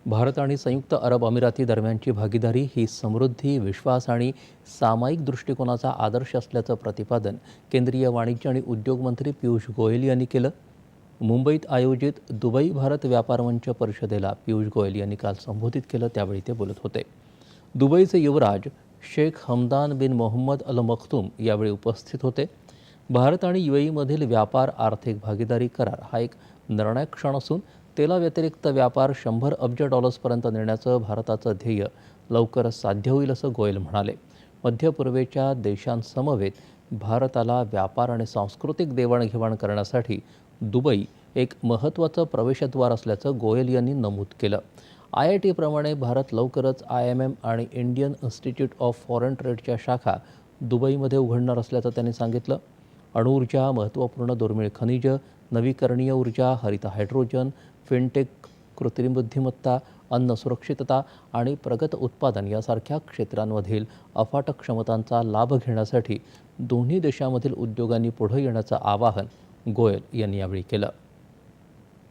भारत आणि संयुक्त अरब अमिराती दरम्यानची भागीदारी ही समृद्धी, विश्वास आणि सामायिक दृष्टिकोनाचा आदर्श असल्याचं प्रतिपादन केंद्रीय वाणिज्य आणि उद्योग मंत्री पियुष गोयल यांनी केलं. मुंबईत आयोजित दुबई भारत व्यापार मंच परिषदेला पियुष गोयल यांनी काल संबोधित केलं, त्यावेळी ते बोलत होते. दुबईचे युवराज शेख हमदान बिन मोहम्मद अल मखतूम यावेळी उपस्थित होते. भारत आणि UAEमधील व्यापार आर्थिक भागीदारी करार हा एक निर्णायक क्षण असून तेलाव्यतिरिक्त व्यापार 100 अब्ज डॉलर्सपर्यंत नेण्याचं भारताचं ध्येय लवकरच साध्य होईल असं गोयल म्हणाले. मध्य पूर्वेच्या देशांसमवेत भारताला व्यापार आणि सांस्कृतिक देवाणघेवाण करण्यासाठी दुबई एक महत्त्वाचं प्रवेशद्वार असल्याचं गोयल यांनी नमूद केलं. IIT प्रमाणे भारत लवकरच IMM आणि इंडियन इन्स्टिट्यूट ऑफ फॉरेन ट्रेडच्या शाखा दुबईमध्ये उघडणार असल्याचं त्यांनी सांगितलं. अणुऊर्जा, महत्त्वपूर्ण दुर्मिळ खनिजं, नवीकरणीय ऊर्जा, हरित हायड्रोजन, फिनटेक, कृत्रिम बुद्धिमत्ता, अन्न सुरक्षितता आणि प्रगत उत्पादन यासारख्या क्षेत्रांमधील अफाट क्षमतांचा लाभ घेण्यासाठी दोन्ही देशांमधील उद्योगांनी पुढे येण्याचं आवाहन गोयल यांनी यावेळी केलं.